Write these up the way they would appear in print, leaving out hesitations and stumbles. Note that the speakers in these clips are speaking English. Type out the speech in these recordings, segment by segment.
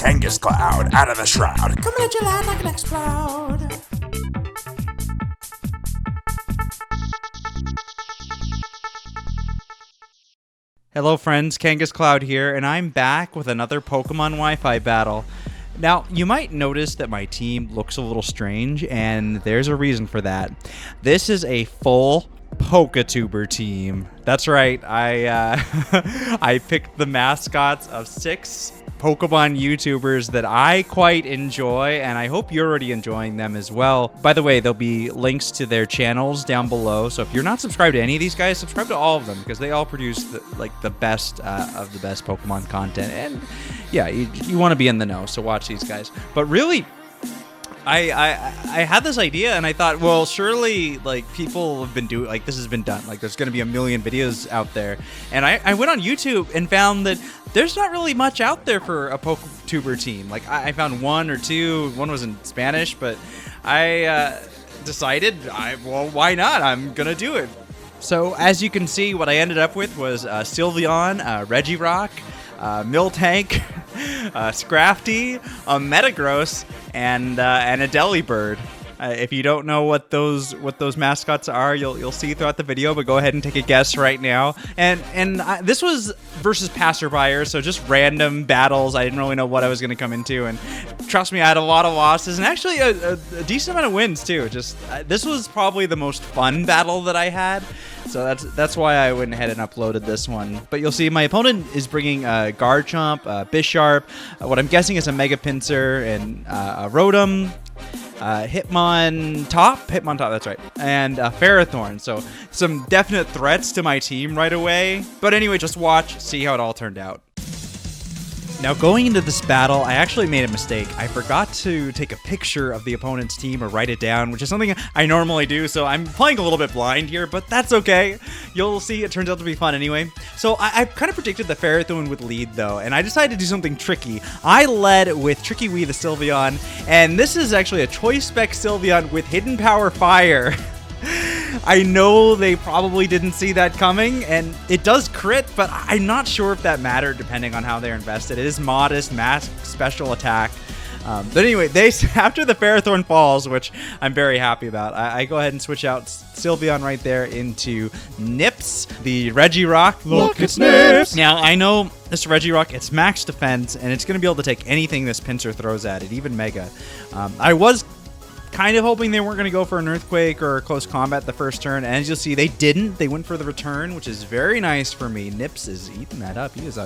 KangasCloud out of the shroud. Coming at you loud like an explode. Hello friends, KangasCloud here, and I'm back with another Pokemon Wi-Fi battle. Now, you might notice that my team looks a little strange, and there's a reason for that. This is a full POKETUBER team. That's right, I picked the mascots of 6 Pokemon YouTubers that I quite enjoy, and I hope you're already enjoying them as well. By the way, there'll be links to their channels down below, so if you're not subscribed to any of these guys, subscribe to all of them, because they all produce the best of the best Pokemon content. And yeah, you want to be in the know, so watch these guys. But really, I had this idea, and I thought, well, surely people have been doing, this has been done, there's going to be a million videos out there. And I went on YouTube and found that there's not really much out there for a POKETUBER team. I found 1 or 2. One was in Spanish, but I decided, well, why not? I'm gonna do it. So as you can see, what I ended up with was Sylveon, Regirock, Miltank, Scrafty, a Metagross, and a Delibird. If you don't know what those mascots are, you'll see throughout the video, but go ahead and take a guess right now. And this was versus passerbyers, so just random battles. I didn't really know what I was going to come into, and trust me, I had a lot of losses and actually a decent amount of wins too. This was probably the most fun battle that I had, so that's why I went ahead and uploaded this one. But you'll see my opponent is bringing Garchomp, Bisharp, what I'm guessing is a Mega Pinsir, and a Rotom, Hitmontop, that's right, and Ferrothorn. So some definite threats to my team right away. But anyway, just watch, see how it all turned out. Now, going into this battle, I actually made a mistake. I forgot to take a picture of the opponent's team or write it down, which is something I normally do, so I'm playing a little bit blind here, but that's okay. You'll see, it turns out to be fun anyway. So I kind of predicted that Ferrothorn would lead, though, and I decided to do something tricky. I led with Tricky Wee the Sylveon, and this is actually a Choice Spec Sylveon with Hidden Power Fire. I know they probably didn't see that coming, and it does crit, but I'm not sure if that mattered depending on how they're invested. It is modest, max special attack. But anyway, after the Ferrothorn falls, which I'm very happy about, I go ahead and switch out Sylveon right there into Nips, the Regirock. Look, it's Nips! Now, I know this Regirock, it's max defense, and it's going to be able to take anything this Pinsir throws at it, even Mega. I was kind of hoping they weren't going to go for an Earthquake or close combat the first turn, and as you'll see, they didn't. They went for the return, which is very nice for me. Nips is eating that up. He's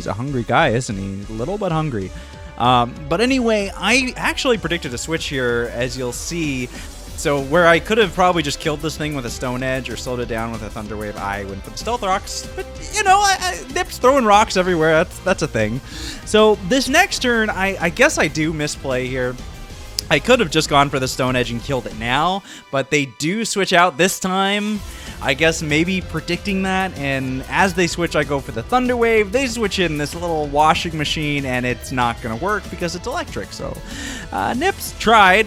a hungry guy, isn't he? A little bit hungry. But anyway, I actually predicted a switch here, as you'll see. So where I could have probably just killed this thing with a Stone Edge or slowed it down with a Thunder Wave, I went for the Stealth Rocks. But, you know, Nips throwing rocks everywhere. That's a thing. So this next turn, I guess I do misplay here. I could have just gone for the Stone Edge and killed it now, but they do switch out this time. I guess maybe predicting that, and as they switch, I go for the Thunder Wave. They switch in this little washing machine, and it's not going to work because it's electric. So Nips tried,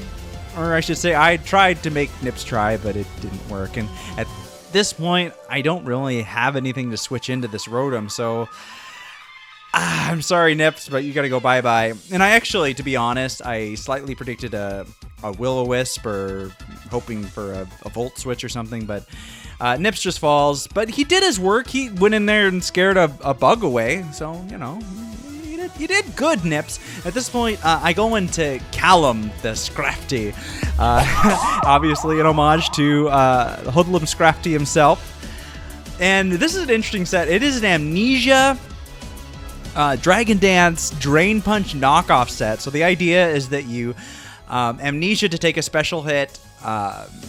or I should say I tried to make Nips try, but it didn't work. And at this point, I don't really have anything to switch into this Rotom, so I'm sorry, Nips, but you gotta go bye-bye. And I actually, to be honest, I slightly predicted a Will-O-Wisp or hoping for a Volt Switch or something, but Nips just falls. But he did his work. He went in there and scared a bug away, so, you know, you did good, Nips. At this point, I go into Callum the Scrafty. Obviously an homage to Hoodlum Scrafty himself. And this is an interesting set. It is an Amnesia, Dragon Dance, Drain Punch knockoff set. So the idea is that you Amnesia to take a special hit,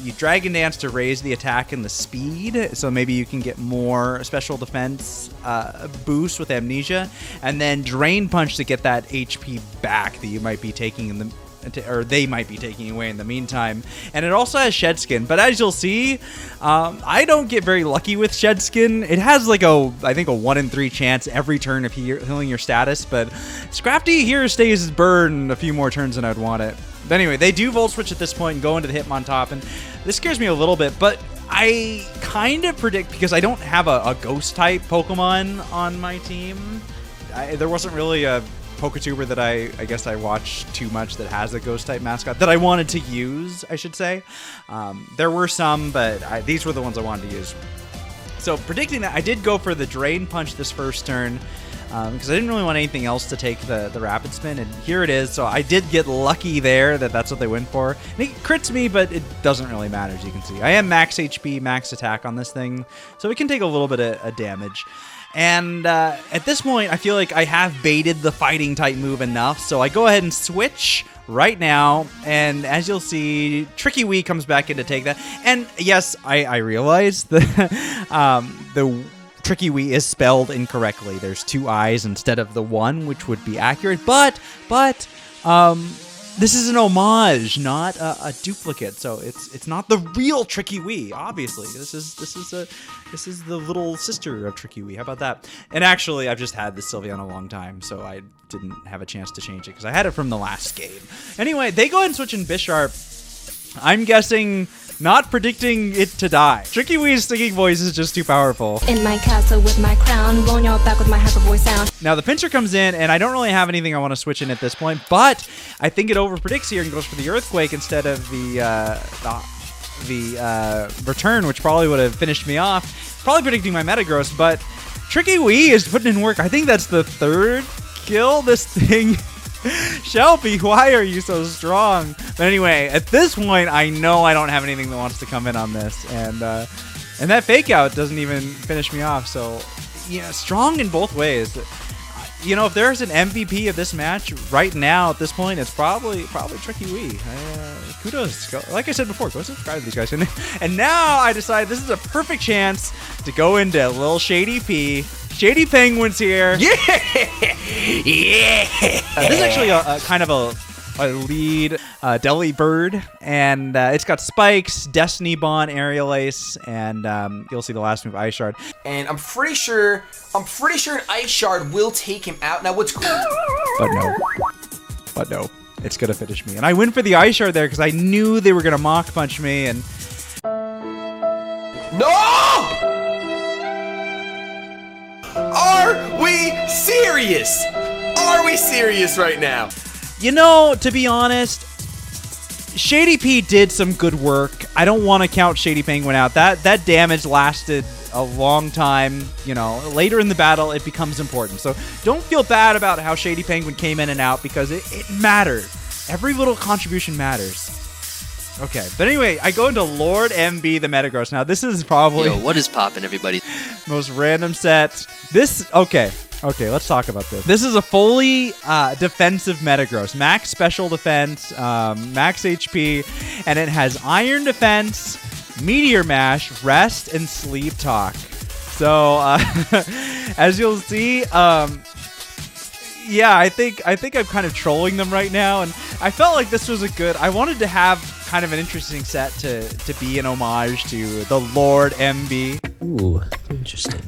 you Dragon Dance to raise the attack and the speed, so maybe you can get more special defense boost with Amnesia, and then Drain Punch to get that HP back that you might be taking in the or they might be taking away in the meantime. And it also has Shed Skin, but as you'll see, I don't get very lucky with Shed Skin. It has like I think a 1 in 3 chance every turn of healing your status, but Scrafty here stays his burn a few more turns than I'd want it. But anyway, they do Volt Switch at this point and go into the Hitmontop, and this scares me a little bit, but I kind of predict, because I don't have a Ghost type Pokemon on my team, there wasn't really a POKETUBER that I guess I watched too much that has a ghost type mascot that I wanted to use, I should say. There were some, but these were the ones I wanted to use. So predicting that, I did go for the Drain Punch this first turn because I didn't really want anything else to take the Rapid Spin, and here it is. So I did get lucky there that's what they went for. And it crits me, but it doesn't really matter, as you can see. I am max HP, max attack on this thing, so it can take a little bit of damage. And at this point, I feel like I have baited the fighting type move enough, so I go ahead and switch right now, and as you'll see, Tricky Wee comes back in to take that. And yes, I realize the Tricky Wee is spelled incorrectly. There's 2 I's instead of the 1, which would be accurate, but this is an homage, not a duplicate. So it's not the real Tricky Wee, obviously. This is the little sister of Tricky Wee. How about that? And actually, I've just had this Sylveon a long time, so I didn't have a chance to change it because I had it from the last game. Anyway, they go ahead and switch in Bisharp. I'm guessing, not predicting it to die. Tricky Wee's singing voice is just too powerful. In my castle with my crown, blowing your back with my hyper voice sound. Now the pincer comes in, and I don't really have anything I want to switch in at this point, but I think it over predicts here and goes for the Earthquake instead of the return, which probably would have finished me off. Probably predicting my Metagross, but Tricky Wee is putting in work. I think that's the 3rd kill this thing. Shelby, why are you so strong? But anyway, at this point, I know I don't have anything that wants to come in on this, and that fake out doesn't even finish me off. So, yeah, strong in both ways. You know, if there's an MVP of this match right now at this point, it's probably Tricky Wee. Kudos. Like I said before, go subscribe to these guys. And now I decide this is a perfect chance to go into Lil Shady P. Shady Penguin's here. Yeah! Yeah! This is actually a kind of a lead Deli Bird, and it's got Spikes, Destiny Bond, Aerial Ace, and you'll see the last move, Ice Shard. And I'm pretty sure an Ice Shard will take him out. Now what's cool? But no, it's gonna finish me, and I win for the Ice Shard there because I knew they were gonna Mach Punch me, and no! Are we serious? Are we serious right now? You know, to be honest, Shady P did some good work. I don't want to count Shady Penguin out. That damage lasted a long time. You know, later in the battle, it becomes important. So don't feel bad about how Shady Penguin came in and out because it mattered. Every little contribution matters. Okay, but anyway, I go into Lord MB the Metagross. Now, this is probably... Yo, what is poppin', everybody? Most random set. Okay, let's talk about this. This is a fully defensive Metagross. Max special defense, max HP, and it has Iron Defense, Meteor Mash, Rest, and Sleep Talk. So, as you'll see, yeah, I think I'm kind of trolling them right now, and I felt like this was I wanted to have kind of an interesting set to be an homage to the Lord MB. Ooh, interesting.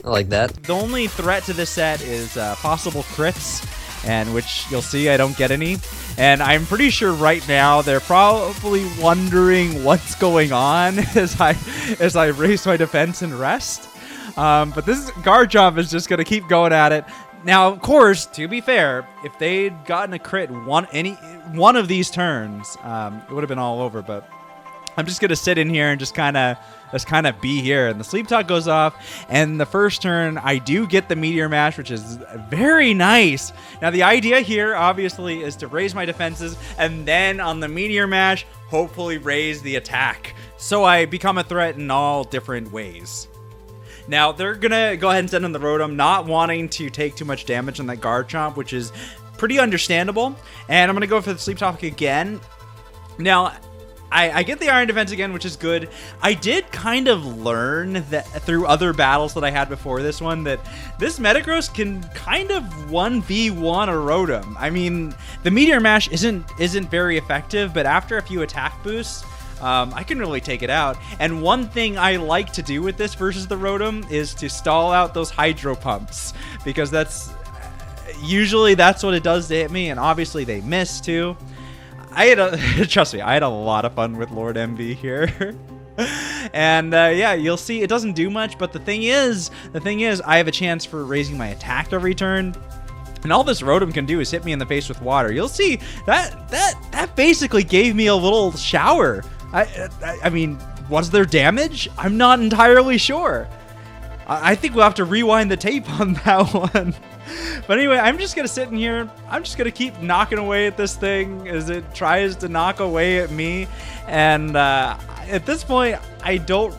I like that. The only threat to this set is possible crits, and which you'll see I don't get any. And I'm pretty sure right now they're probably wondering what's going on as I raise my defense and rest. But this guard jump is just gonna keep going at it. Now, of course, to be fair, if they'd gotten a crit any one of these turns, it would have been all over. But I'm just gonna sit in here and just kind of be here. And the Sleep Talk goes off, and the first turn I do get the Meteor Mash, which is very nice. Now the idea here, obviously, is to raise my defenses, and then on the Meteor Mash, hopefully raise the attack, so I become a threat in all different ways. Now, they're going to go ahead and send in the Rotom, not wanting to take too much damage on that Guard Chomp, which is pretty understandable. And I'm going to go for the Sleep Talk again. Now, I get the Iron Defense again, which is good. I did kind of learn that through other battles that I had before this one that this Metagross can kind of 1v1 a Rotom. I mean, the Meteor Mash isn't very effective, but after a few attack boosts, I can really take it out. And one thing I like to do with this versus the Rotom is to stall out those Hydro Pumps, because usually that's what it does to hit me, and obviously they miss too. Trust me, I had a lot of fun with Lord MV here. And yeah, you'll see it doesn't do much, but the thing is, I have a chance for raising my attack every turn. And all this Rotom can do is hit me in the face with water. You'll see that basically gave me a little shower. I mean, was there damage? I'm not entirely sure. I think we'll have to rewind the tape on that one. But anyway, I'm just going to sit in here. I'm just going to keep knocking away at this thing as it tries to knock away at me. And at this point, I don't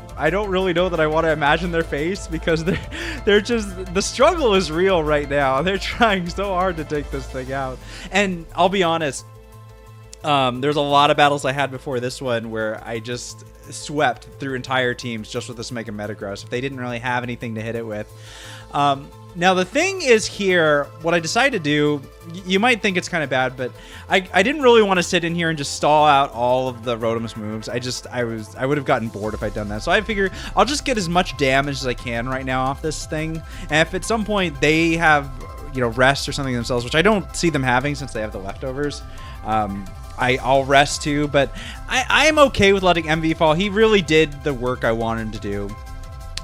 really know that I want to imagine their face, because they're just, the struggle is real right now. They're trying so hard to take this thing out. And I'll be honest, there's a lot of battles I had before this one where I just swept through entire teams just with this Mega Metagross if they didn't really have anything to hit it with. Now the thing is here, what I decided to do, you might think it's kind of bad, but I didn't really want to sit in here and just stall out all of the Rotom's moves. I would have gotten bored if I'd done that. So I figure I'll just get as much damage as I can right now off this thing. And if at some point they have, you know, rest or something themselves, which I don't see them having since they have the leftovers, I'll rest too. But I'm okay with letting MV fall. He really did the work I wanted him to do.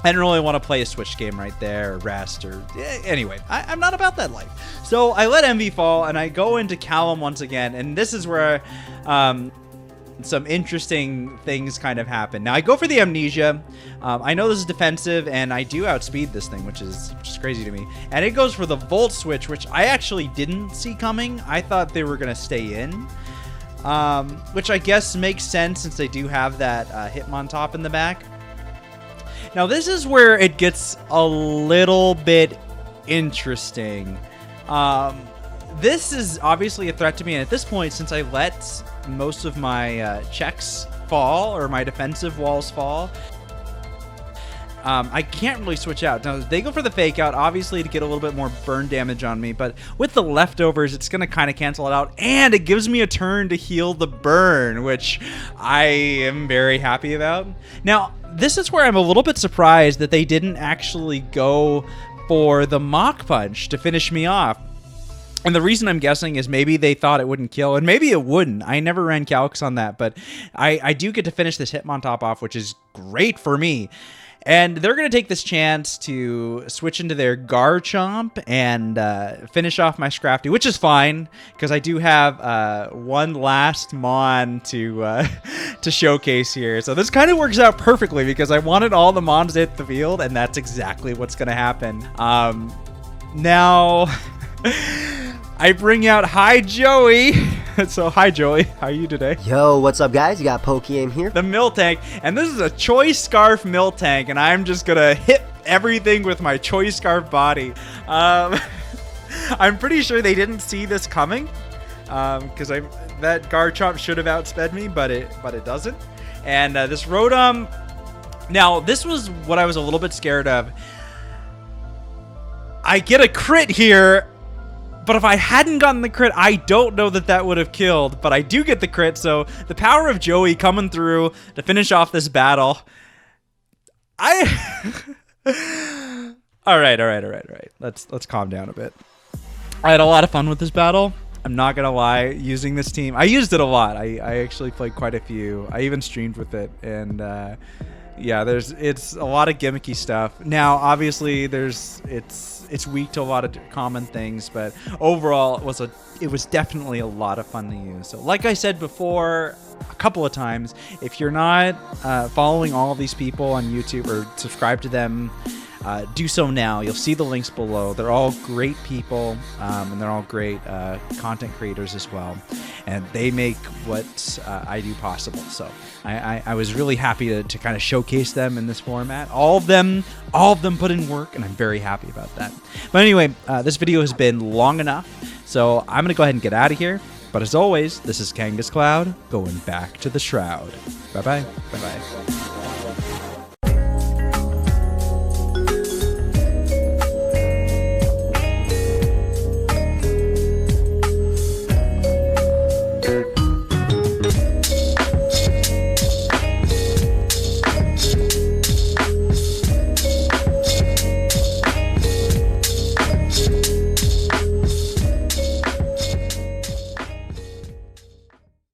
I didn't really want to play a Switch game right there, or rest, or anyway, I'm not about that life. So I let MV fall, and I go into Callum once again, and this is where some interesting things kind of happen. Now I go for the Amnesia. I know this is defensive, and I do outspeed this thing, which is crazy to me. And it goes for the Volt Switch, which I actually didn't see coming. I thought they were gonna stay in, which I guess makes sense since they do have that Hitmontop in the back. Now this is where it gets a little bit interesting. This is obviously a threat to me, and at this point, since I let most of my checks fall, or my defensive walls fall, I can't really switch out. Now they go for the fake out, obviously to get a little bit more burn damage on me, but with the leftovers, it's going to kind of cancel it out, and it gives me a turn to heal the burn, which I am very happy about. Now, this is where I'm a little bit surprised that they didn't actually go for the Mach Punch to finish me off. And the reason I'm guessing is maybe they thought it wouldn't kill, and maybe it wouldn't. I never ran calcs on that, but I do get to finish this Hitmontop off, which is great for me. And they're going to take this chance to switch into their Garchomp and finish off my Scrafty, which is fine, because I do have one last Mon to showcase here. So this kind of works out perfectly, because I wanted all the Mons to hit the field, and that's exactly what's going to happen. Now, I bring out Hi Joey. So hi Joey, how are you today? Yo, what's up guys? You got Pokeaim here. The Miltank, and this is a Choice Scarf Miltank, and I'm just gonna hit everything with my Choice Scarf body. I'm pretty sure they didn't see this coming, because that Garchomp should have outsped me, but it doesn't. And this Rotom, now this was what I was a little bit scared of. I get a crit here, but if I hadn't gotten the crit, I don't know that would have killed. But I do get the crit, so the power of Joey coming through to finish off this battle. All right. Let's calm down a bit. I had a lot of fun with this battle. I'm not gonna lie, using this team. I used it a lot. I actually played quite a few. I even streamed with it, and yeah, it's a lot of gimmicky stuff. Now, obviously, it's weak to a lot of common things, but overall, it was definitely a lot of fun to use. So, like I said before a couple of times, if you're not following all of these people on YouTube or subscribe to them, do so now. You'll see the links below. They're all great people, and they're all great content creators as well, and they make what I do possible. So I was really happy to kind of showcase them in this format. All of them put in work, and I'm very happy about that. But anyway, this video has been long enough, so I'm gonna go ahead and get out of here. But as always, this is KangasCloud going back to the Shroud. Bye bye.